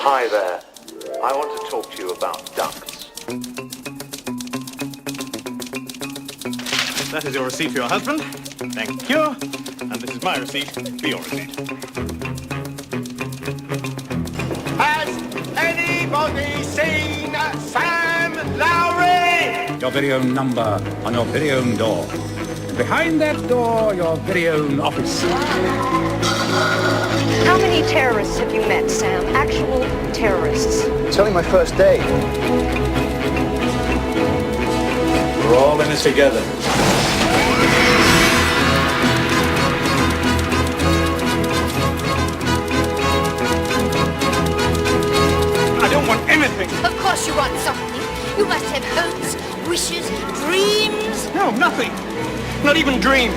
Hi there. I want to talk to you about ducks. That is your receipt for your husband. Thank you. And this is my receipt for your receipt. Has anybody seen Sam Lowry? Your very own number on your very own door. And behind that door, your very own office. How many terrorists have you met, Sam? Actual terrorists? It's only my first day. We're all in this together. I don't want anything. Of course you want something. You must have hopes, wishes, dreams. No, nothing. Not even dreams.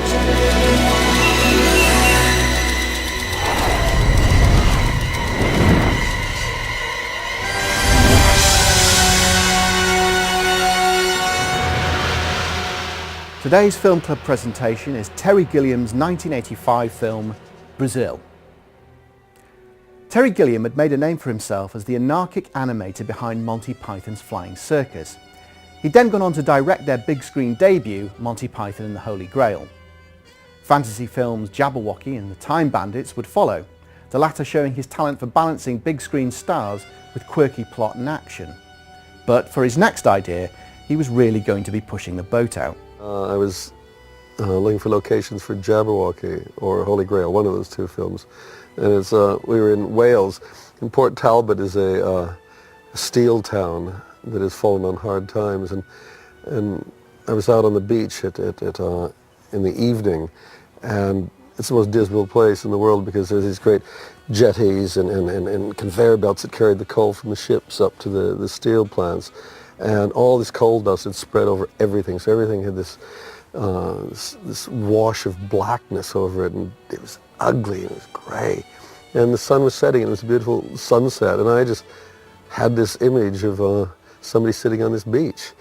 Today's film club presentation is Terry Gilliam's 1985 film, Brazil. Terry Gilliam had made a name for himself as the anarchic animator behind Monty Python's Flying Circus. He'd then gone on to direct their big screen debut, Monty Python and the Holy Grail. Fantasy films Jabberwocky and The Time Bandits would follow, the latter showing his talent for balancing big screen stars with quirky plot and action. But for his next idea, he was really going to be pushing the boat out. I was looking for locations for Jabberwocky or Holy Grail, one of those two films. And it's, we were in Wales, and Port Talbot is a steel town that has fallen on hard times. And I was out on the beach in the evening, and it's the most dismal place in the world because there's these great jetties and conveyor belts that carried the coal from the ships up to the steel plants. And all this coal dust had spread over everything, so everything had this wash of blackness over it, and it was ugly, and it was gray. And the sun was setting, and it was a beautiful sunset, and I just had this image of somebody sitting on this beach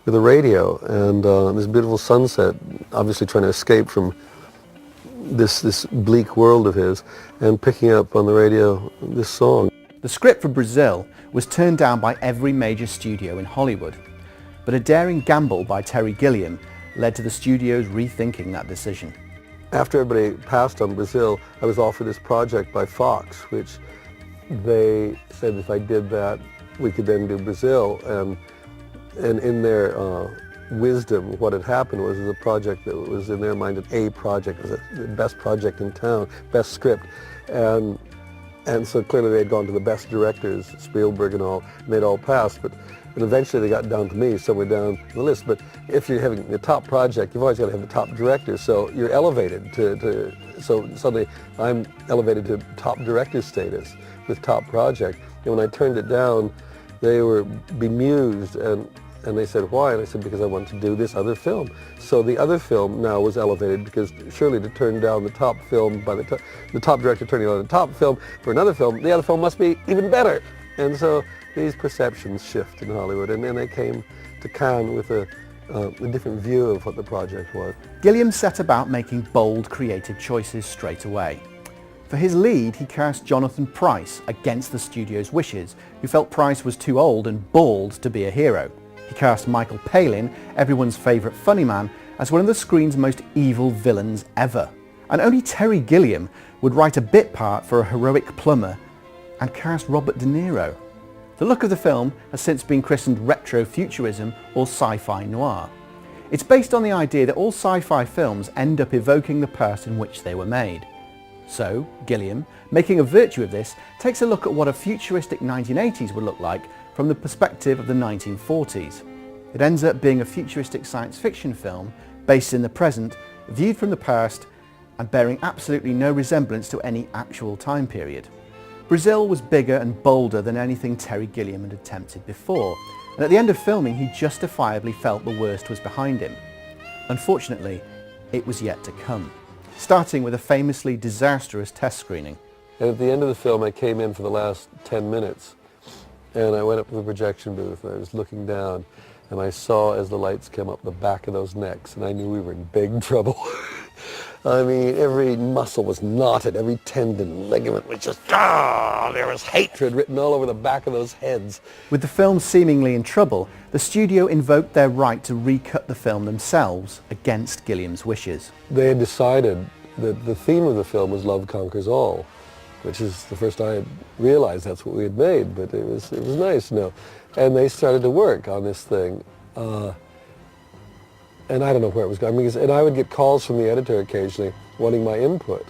with a radio, and this beautiful sunset, obviously trying to escape from this bleak world of his, and picking up on the radio this song. The script for Brazil was turned down by every major studio in Hollywood, but a daring gamble by Terry Gilliam led to the studios rethinking that decision. After everybody passed on Brazil, I was offered this project by Fox, which they said if I did that, we could then do Brazil, and in their wisdom, what had happened was a project that was in their mind an A project, it was the best project in town, best script, and so clearly they had gone to the best directors, Spielberg and all, and they'd all passed, but eventually they got down to me, somewhere down the list. But if you're having the top project, you've always got to have the top director, so you're elevated so suddenly I'm elevated to top director status with top project. And when I turned it down, they were bemused, and they said, why? And I said, because I want to do this other film. So the other film now was elevated, because surely to turn down the top film by the top director turning down the top film for another film, the other film must be even better. And so these perceptions shift in Hollywood, and then they came to Cannes with a different view of what the project was. Gilliam set about making bold, creative choices straight away. For his lead, he cast Jonathan Pryce against the studio's wishes, who felt Pryce was too old and bald to be a hero. He cast Michael Palin, everyone's favourite funny man, as one of the screen's most evil villains ever. And only Terry Gilliam would write a bit part for a heroic plumber and cast Robert De Niro. The look of the film has since been christened retrofuturism or sci-fi noir. It's based on the idea that all sci-fi films end up evoking the past in which they were made. So, Gilliam, making a virtue of this, takes a look at what a futuristic 1980s would look like from the perspective of the 1940s. It ends up being a futuristic science fiction film based in the present, viewed from the past, and bearing absolutely no resemblance to any actual time period. Brazil was bigger and bolder than anything Terry Gilliam had attempted before, and at the end of filming he justifiably felt the worst was behind him. Unfortunately, it was yet to come, starting with a famously disastrous test screening. And at the end of the film I came in for the last 10 minutes, and I went up to the projection booth, and I was looking down, and I saw as the lights came up the back of those necks, and I knew we were in big trouble. I mean, every muscle was knotted, every tendon, ligament was just, there was hatred written all over the back of those heads. With the film seemingly in trouble, the studio invoked their right to recut the film themselves against Gilliam's wishes. They had decided that the theme of the film was Love Conquers All, which is the first I had realized that's what we had made, but it was nice, you know. And they started to work on this thing. And I don't know where it was going. And I would get calls from the editor occasionally wanting my input.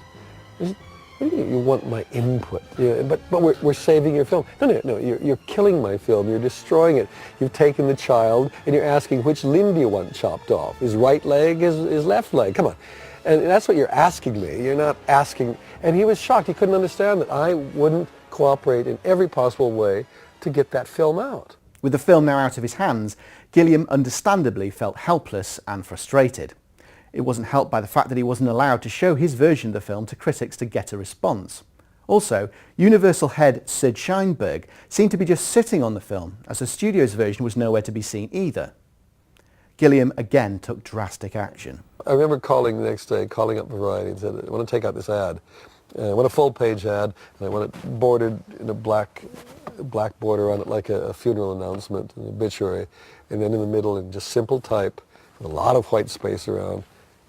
What do you mean you want my input? Yeah, but we're saving your film. No, you're killing my film. You're destroying it. You've taken the child and you're asking which limb do you want chopped off? His right leg, his left leg? Come on. And that's what you're asking me. You're not asking. And he was shocked. He couldn't understand that I wouldn't cooperate in every possible way to get that film out. With the film now out of his hands, Gilliam understandably felt helpless and frustrated. It wasn't helped by the fact that he wasn't allowed to show his version of the film to critics to get a response. Also, Universal head Sid Sheinberg seemed to be just sitting on the film, as the studio's version was nowhere to be seen either. Gilliam again took drastic action. I remember calling the next day, calling up Variety and said, I want to take out this ad. I want a full-page ad, and I want it bordered in a black border on it like a funeral announcement, an obituary, and then in the middle in just simple type, with a lot of white space around,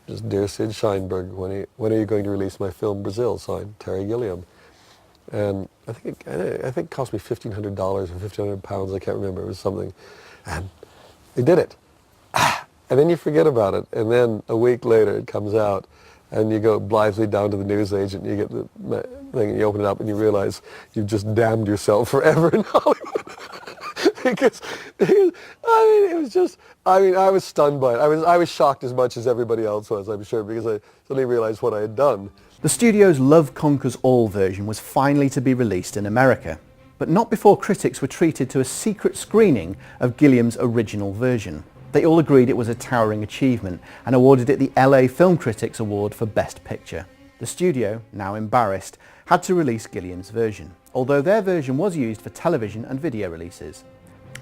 just Dear Sid Sheinberg, when are you going to release my film Brazil? Signed, Terry Gilliam. And I think it cost me $1,500 or £1,500, I can't remember, it was something. And they did it. And then you forget about it, and then a week later it comes out, and you go blithely down to the newsagent, and you get the thing, and you open it up, and you realize you've just damned yourself forever in Hollywood. because it was just, I was stunned by it. I was shocked as much as everybody else was, I'm sure, because I suddenly realized what I had done. The studio's Love Conquers All version was finally to be released in America, but not before critics were treated to a secret screening of Gilliam's original version. They all agreed it was a towering achievement and awarded it the LA Film Critics Award for Best Picture. The studio, now embarrassed, had to release Gilliam's version, although their version was used for television and video releases.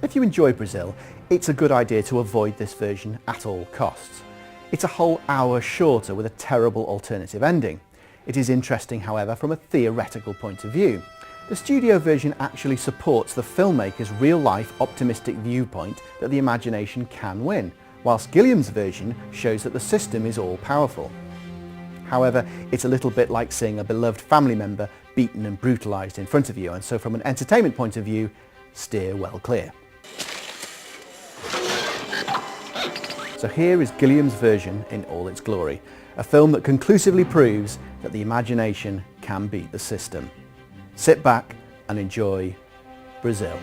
If you enjoy Brazil, it's a good idea to avoid this version at all costs. It's a whole hour shorter with a terrible alternative ending. It is interesting, however, from a theoretical point of view. The studio version actually supports the filmmaker's real-life optimistic viewpoint that the imagination can win, whilst Gilliam's version shows that the system is all-powerful. However, it's a little bit like seeing a beloved family member beaten and brutalised in front of you, and so from an entertainment point of view, steer well clear. So here is Gilliam's version in all its glory, a film that conclusively proves that the imagination can beat the system. Sit back and enjoy Brazil.